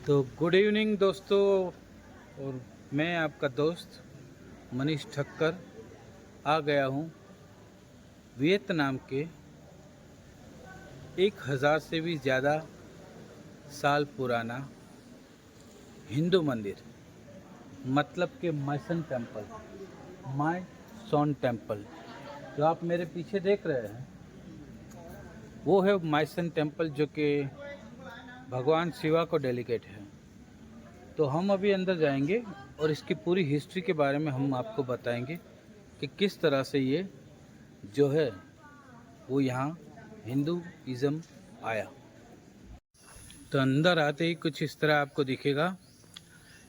तो good evening दोस्तों, और मैं आपका दोस्त मनीष ठक्कर आ गया हूँ वियतनाम के 1000 से भी ज़्यादा साल पुराना हिंदू मंदिर, मतलब के मायसन टेम्पल, माय सॉन टेम्पल। जो आप मेरे पीछे देख रहे हैं वो है मायसन टेम्पल, जो कि भगवान शिवा को डेडिकेट है। तो हम अभी अंदर जाएंगे और इसकी पूरी हिस्ट्री के बारे में हम आपको बताएंगे कि किस तरह से ये जो है वो यहाँ हिंदुइज़्म आया। तो अंदर आते ही कुछ इस तरह आपको दिखेगा,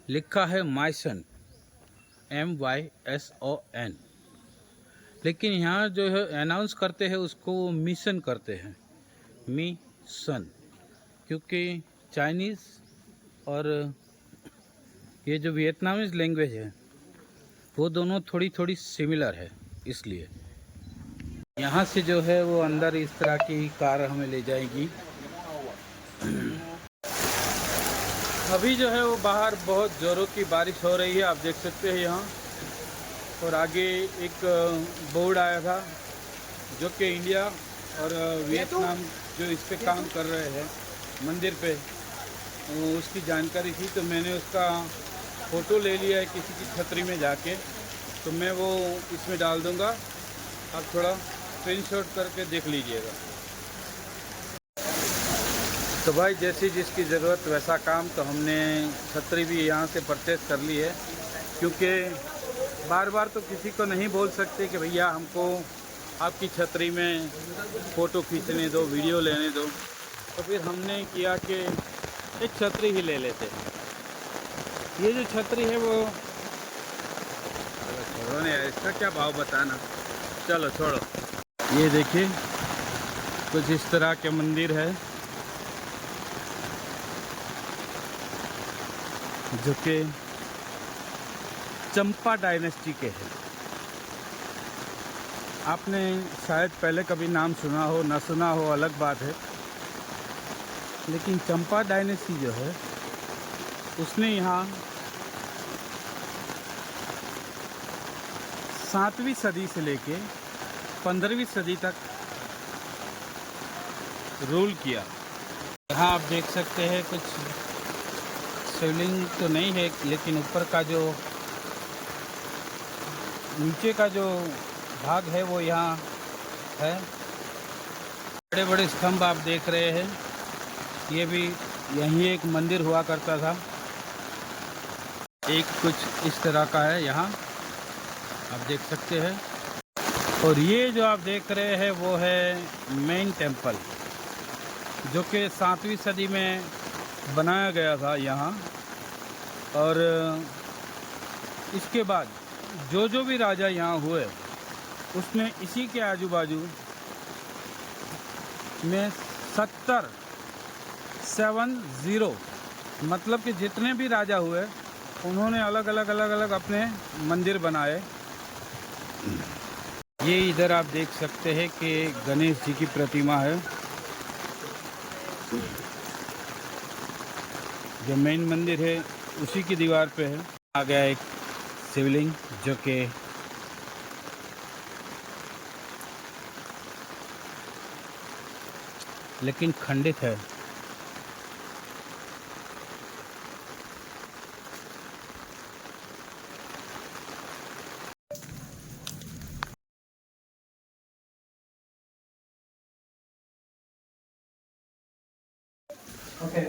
लिखा है मायसन, MYSON। लेकिन यहाँ जो है अनाउंस करते हैं उसको मिशन करते हैं, मिशन, क्योंकि चाइनीज़ और ये जो वियतनामीज लैंग्वेज है वो दोनों थोड़ी थोड़ी सिमिलर है। इसलिए यहाँ से जो है वो अंदर इस तरह की कार हमें ले जाएगी। अभी जो है वो बाहर बहुत ज़ोरों की बारिश हो रही है, आप देख सकते हैं यहाँ। और आगे एक बोर्ड आया था जो कि इंडिया और वियतनाम जो इस पे काम कर रहे हैं मंदिर पे, उसकी जानकारी थी। तो मैंने उसका फ़ोटो ले लिया है किसी की छतरी में जाके, तो मैं वो इसमें डाल दूँगा, आप थोड़ा स्क्रीनशॉट करके देख लीजिएगा। तो भाई जैसी जिसकी ज़रूरत वैसा काम, तो हमने छतरी भी यहाँ से परचेज़ कर ली है, क्योंकि बार बार तो किसी को नहीं बोल सकते कि भैया हमको आपकी छतरी में फ़ोटो खींचने दो, वीडियो लेने दो। तो फिर हमने किया कि एक छतरी ही ले लेते हैं। ये जो छतरी है वो, छोड़ो ना यार, इसका क्या भाव बताना, चलो छोड़ो। ये देखिए कुछ इस तरह के मंदिर है जो कि चंपा डायनेस्टी के हैं। आपने शायद पहले कभी नाम सुना हो ना सुना हो, अलग बात है, लेकिन चंपा डायनेस्टी जो है उसने यहाँ 7वीं सदी से लेके 15वीं सदी तक रूल किया। यहाँ आप देख सकते हैं कुछ शिवलिंग तो नहीं है, लेकिन ऊपर का जो नीचे का जो भाग है वो यहाँ है। बड़े बड़े स्तंभ आप देख रहे हैं, ये भी यहीं एक मंदिर हुआ करता था। एक कुछ इस तरह का है यहाँ, आप देख सकते हैं। और ये जो आप देख रहे हैं वो है मेन टेम्पल, जो कि 7वीं सदी में बनाया गया था यहाँ। और इसके बाद जो भी राजा यहाँ हुए उसने इसी के आजू बाजू में 70 मतलब कि जितने भी राजा हुए उन्होंने अलग अलग अपने मंदिर बनाए। ये इधर आप देख सकते हैं कि गणेश जी की प्रतिमा है। जो मेन मंदिर है उसी की दीवार पे है। आ गया एक शिवलिंग जो कि लेकिन खंडित है। Okay,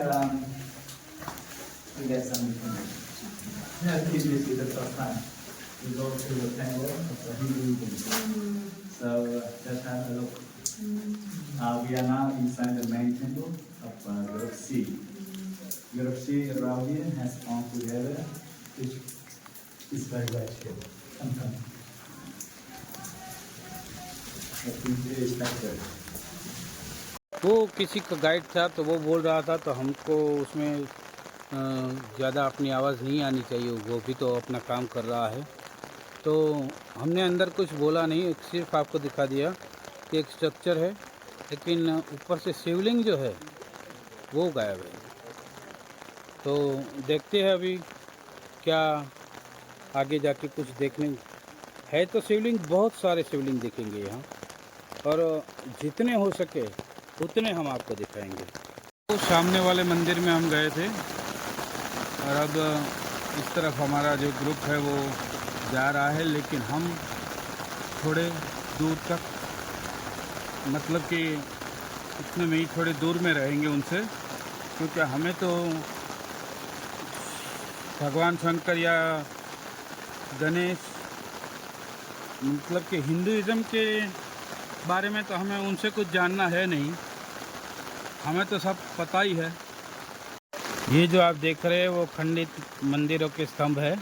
we get some information. Yeah, this is the first time we go to the temple of the Hinduism. So let's have a look. We are now inside the main temple of Gurupsi. Gurupsi around here has formed together, which is very much here. Come. The inspector. वो किसी का guide था तो वो बोल रहा था, तो हमको उसमें ज़्यादा अपनी आवाज़ नहीं आनी चाहिए, वो भी तो अपना काम कर रहा है। तो हमने अंदर कुछ बोला नहीं, सिर्फ आपको दिखा दिया कि एक स्ट्रक्चर है, लेकिन ऊपर से शिवलिंग जो है वो गायब है। तो देखते हैं अभी क्या आगे जाके कुछ देखने है। तो शिवलिंग, बहुत सारे शिवलिंग दिखेंगे यहाँ, और जितने हो सके उतने हम आपको दिखाएंगे। तो सामने वाले मंदिर में हम गए थे, और अब इस तरफ हमारा जो ग्रुप है वो जा रहा है, लेकिन हम थोड़े दूर तक, मतलब कि इतने में ही थोड़े दूर में रहेंगे उनसे, क्योंकि हमें तो भगवान शंकर या गणेश, मतलब कि हिंदुइज़्म के बारे में तो हमें उनसे कुछ जानना है नहीं, हमें तो सब पता ही है। ये जो आप देख रहे हैं वो खंडित मंदिरों के स्तंभ है।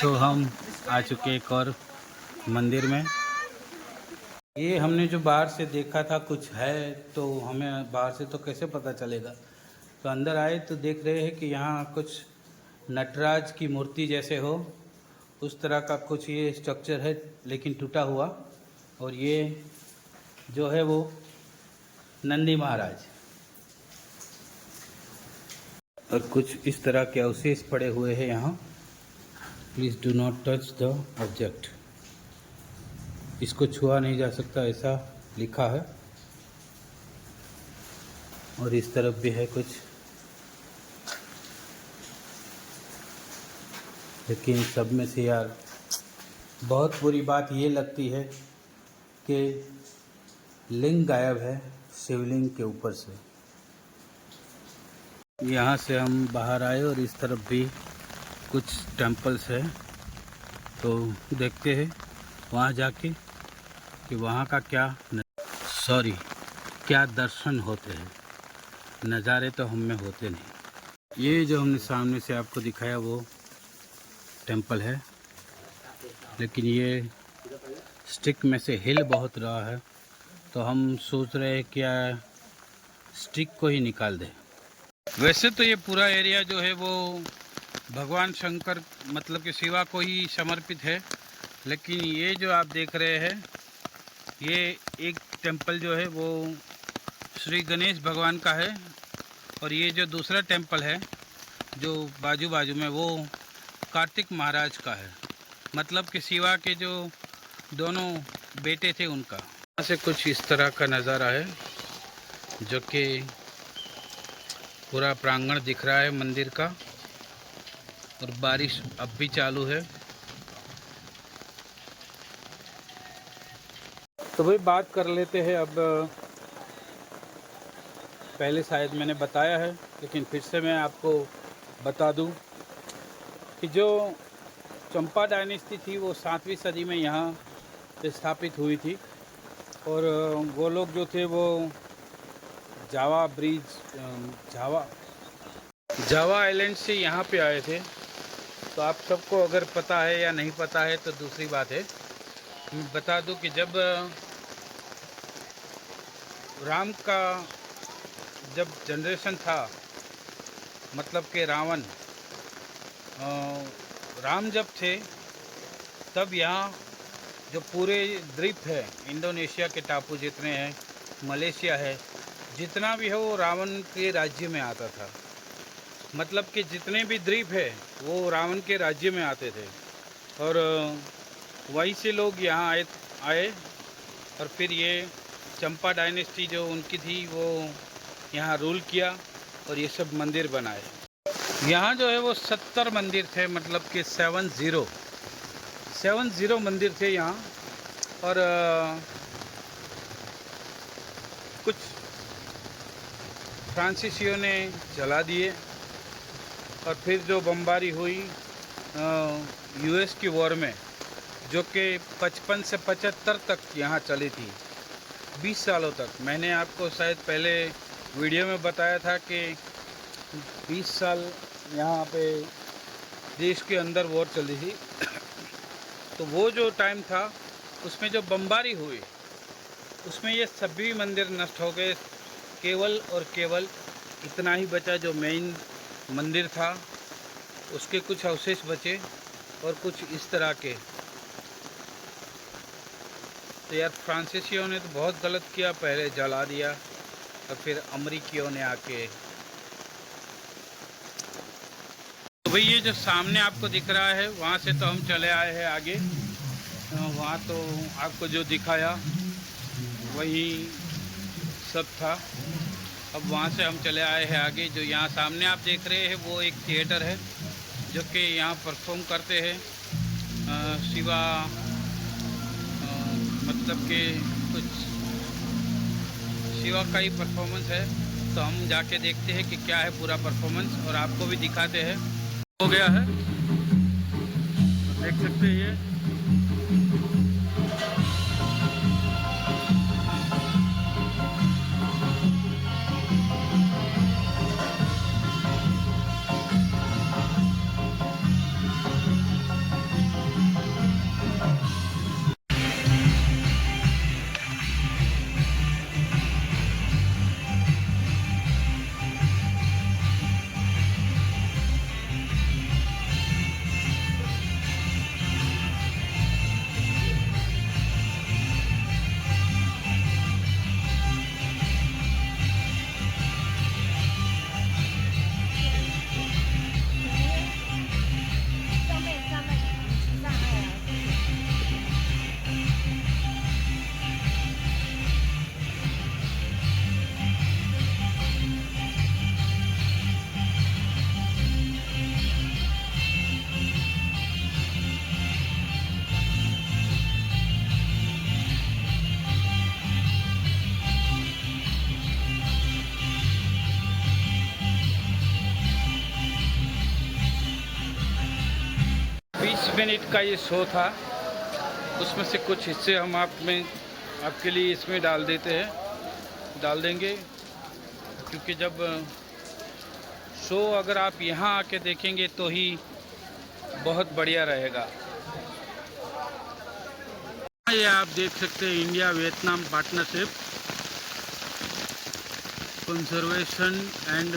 तो हम आ चुके एक और मंदिर में। ये हमने जो बाहर से देखा था कुछ है, तो हमें बाहर से तो कैसे पता चलेगा। तो अंदर आए तो देख रहे हैं कि यहाँ कुछ नटराज की मूर्ति जैसे हो, उस तरह का कुछ ये स्ट्रक्चर है, लेकिन टूटा हुआ। और ये जो है वो नंदी महाराज, और कुछ इस तरह के अवशेष पड़े हुए हैं यहाँ। Please do not touch the object. इसको छुआ नहीं जा सकता, ऐसा लिखा है। और इस तरफ भी है कुछ, लेकिन सब में से यार बहुत बुरी बात ये लगती है कि लिंग गायब है शिवलिंग के ऊपर से। यहाँ से हम बाहर आए और इस तरफ भी कुछ टेम्पल्स है, तो देखते हैं वहाँ जाके कि वहाँ का क्या दर्शन होते हैं। नज़ारे तो हम में होते नहीं। ये जो हमने सामने से आपको दिखाया वो टेम्पल है, लेकिन ये स्टिक में से हिल बहुत रहा है, तो हम सोच रहे हैं क्या स्टिक को ही निकाल दें। वैसे तो ये पूरा एरिया जो है वो भगवान शंकर, मतलब कि शिवा को ही समर्पित है, लेकिन ये जो आप देख रहे हैं ये एक टेम्पल जो है वो श्री गणेश भगवान का है, और ये जो दूसरा टेम्पल है जो बाजू बाजू में वो कार्तिक महाराज का है, मतलब कि शिवा के जो दोनों बेटे थे उनका। यहाँ से कुछ इस तरह का नज़ारा है, जो कि पूरा प्रांगण दिख रहा है मंदिर का, और बारिश अब भी चालू है। तो भाई बात कर लेते हैं अब। पहले शायद मैंने बताया है, लेकिन फिर से मैं आपको बता दूं कि जो चंपा डायनेस्टी थी वो 7वीं सदी में यहाँ स्थापित हुई थी, और वो लोग जो थे वो जावा आइलैंड से यहाँ पे आए थे। तो आप सबको अगर पता है या नहीं पता है तो दूसरी बात है। मैं बता दूं कि जब राम का जब जनरेशन था, मतलब कि राम जब थे तब यहाँ जो पूरे द्वीप है, इंडोनेशिया के टापू जितने हैं, मलेशिया है, जितना भी है वो रावण के राज्य में आता था। मतलब कि जितने भी द्वीप है वो रावण के राज्य में आते थे, और वहीं से लोग यहाँ आए, और फिर ये चंपा डायनेस्टी जो उनकी थी वो यहाँ रूल किया, और ये सब मंदिर बनाए। यहाँ जो है वो 70 मंदिर थे, मतलब कि 70 मंदिर थे यहाँ। और कुछ फ्रांसीसियों ने जला दिए, और फिर जो बमबारी हुई यूएस की वॉर में, जो कि 55 से 75 तक यहाँ चली थी, 20 सालों तक। मैंने आपको शायद पहले वीडियो में बताया था कि 20 साल यहाँ पे देश के अंदर वॉर चली थी। तो वो जो टाइम था उसमें जो बमबारी हुई, उसमें ये सभी मंदिर नष्ट हो गए। केवल और केवल इतना ही बचा, जो मेन मंदिर था उसके कुछ अवशेष बचे, और कुछ इस तरह के तो यार फ्रांसीसियों ने तो बहुत गलत किया, पहले जला दिया और फिर अमेरिकियों ने आके। तो भाई ये जो सामने आपको दिख रहा है वहाँ से तो हम चले आए हैं आगे। वहाँ तो आपको जो दिखाया वही सब था। अब वहाँ से हम चले आए हैं आगे। जो यहाँ सामने आप देख रहे हैं वो एक थिएटर है जो कि यहाँ परफॉर्म करते हैं शिवा, मतलब कि कुछ शिवा का ही परफॉर्मेंस है। तो हम जाके देखते हैं कि क्या है पूरा परफॉर्मेंस और आपको भी दिखाते हैं। हो गया है, देख सकते हैं ये। 20 मिनट का ये शो था, उसमें से कुछ हिस्से हम आपके लिए इसमें डाल देंगे, क्योंकि जब शो अगर आप यहाँ आके देखेंगे तो ही बहुत बढ़िया रहेगा। ये आप देख सकते हैं India Vietnam partnership conservation and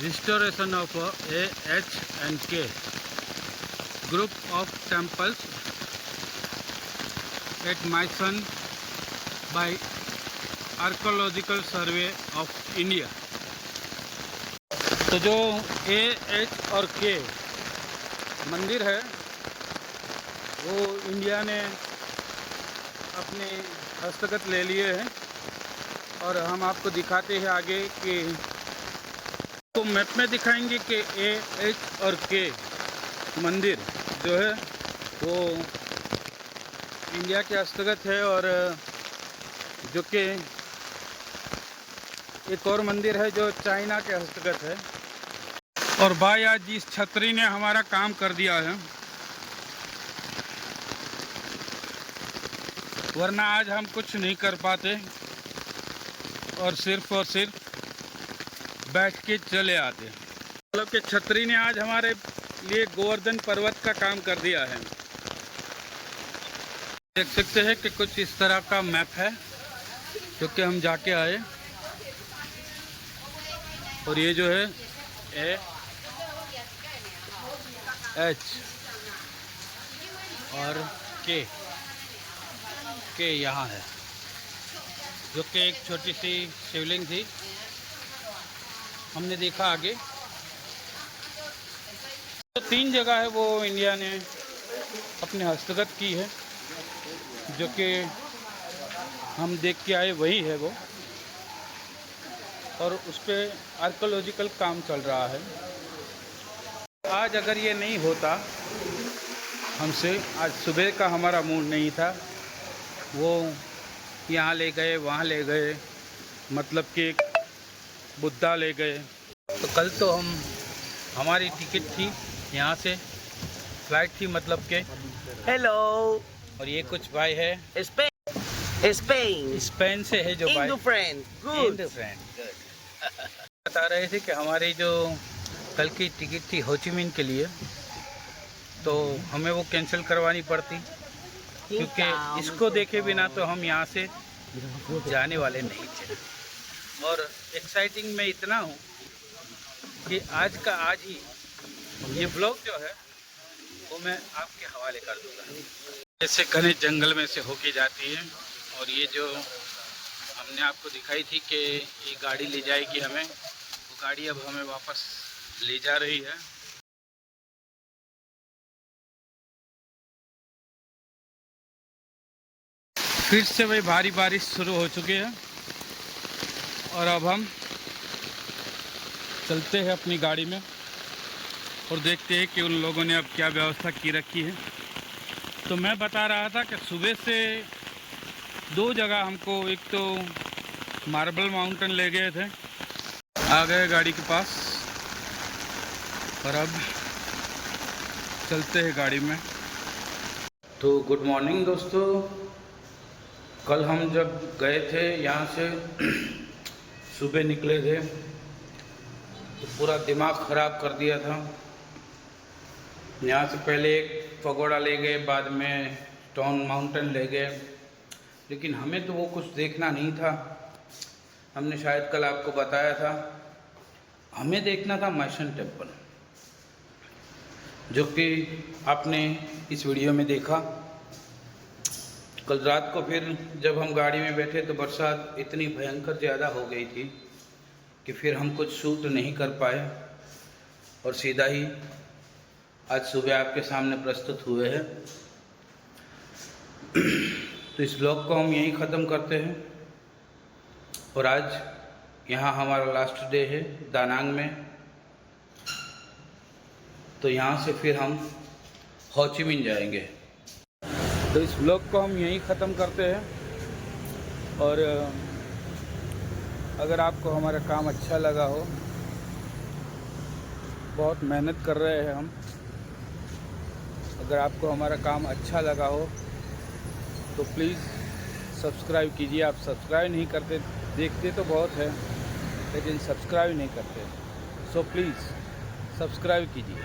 restoration of AH&K group of temples at Myson by Archaeological Survey of India। तो जो AH और K मंदिर है वो इंडिया ने अपने हस्तगत ले लिए हैं और हम आपको दिखाते हैं आगे कि तो मैप में दिखाएंगे कि AH और K मंदिर जो है वो इंडिया के हस्तगत है, और जो कि एक और मंदिर है जो चाइना के हस्तगत है। और भाई आज इस छतरी ने हमारा काम कर दिया है, वरना आज हम कुछ नहीं कर पाते और सिर्फ बैठ के चले आते। मतलब कि छतरी ने आज हमारे लिए गोवर्धन पर्वत का काम कर दिया है। देख सकते हैं कि कुछ इस तरह का मैप है जो कि हम जाके आए, और ये जो है AH और K यहाँ है, जो कि एक छोटी सी शिवलिंग थी, हमने देखा आगे। तो 3 जगह है वो इंडिया ने अपने हस्तगत की है, जो कि हम देख के आए वही है वो, और उस पर आर्कियोलॉजिकल काम चल रहा है। आज अगर ये नहीं होता हमसे, आज सुबह का हमारा मूड नहीं था, वो यहाँ ले गए वहाँ ले गए, मतलब कि बुद्धा ले गए। तो कल तो हमारी टिकट थी यहाँ से, फ्लाइट थी मतलब के। हेलो। और ये कुछ भाई है स्पेन से है जो भाई। Indo friend good. बता रहे थे कि हमारी जो कल की टिकट थी होचिमिन के लिए, तो हमें वो कैंसिल करवानी पड़ती, क्योंकि इसको देखे बिना तो हम यहाँ से जाने वाले नहीं थे। और एक्साइटिंग में इतना हूँ कि आज का आज ही ये ब्लॉग जो है वो मैं आपके हवाले कर दूँगा। ऐसे घने जंगल में से होके जाती है। और ये जो हमने आपको दिखाई थी कि ये गाड़ी ले जाएगी हमें, वो गाड़ी अब हमें वापस ले जा रही है। फिर से वही भारी बारिश शुरू हो चुकी है और अब हम चलते हैं अपनी गाड़ी में और देखते हैं कि उन लोगों ने अब क्या व्यवस्था की रखी है। तो मैं बता रहा था कि सुबह से 2 जगह हमको, एक तो मार्बल माउंटेन ले गए थे, आ गए गाड़ी के पास और अब चलते हैं गाड़ी में। तो गुड मॉर्निंग दोस्तों, कल हम जब गए थे यहाँ से सुबह निकले थे तो पूरा दिमाग ख़राब कर दिया था। यहाँ से पहले एक पगोड़ा ले गए, बाद में स्टोन माउंटेन ले गए, लेकिन हमें तो वो कुछ देखना नहीं था। हमने शायद कल आपको बताया था, हमें देखना था मैसन टेम्पल, जो कि आपने इस वीडियो में देखा। कल रात को फिर जब हम गाड़ी में बैठे तो बरसात इतनी भयंकर ज़्यादा हो गई थी कि फिर हम कुछ शूट नहीं कर पाए और सीधा ही आज सुबह आपके सामने प्रस्तुत हुए हैं। तो इस ब्लॉग को हम यहीं ख़त्म करते हैं और आज यहाँ हमारा लास्ट डे है दानांग में। तो यहाँ से फिर हम हो ची मिन जाएंगे। तो इस ब्लॉग को हम यहीं ख़त्म करते हैं और अगर आपको हमारा काम अच्छा लगा हो, बहुत मेहनत कर रहे हैं हम, अगर आपको हमारा काम अच्छा लगा हो तो प्लीज़ सब्सक्राइब कीजिए। आप सब्सक्राइब नहीं करते, देखते तो बहुत है लेकिन सब्सक्राइब नहीं करते, सो प्लीज़ सब्सक्राइब कीजिए।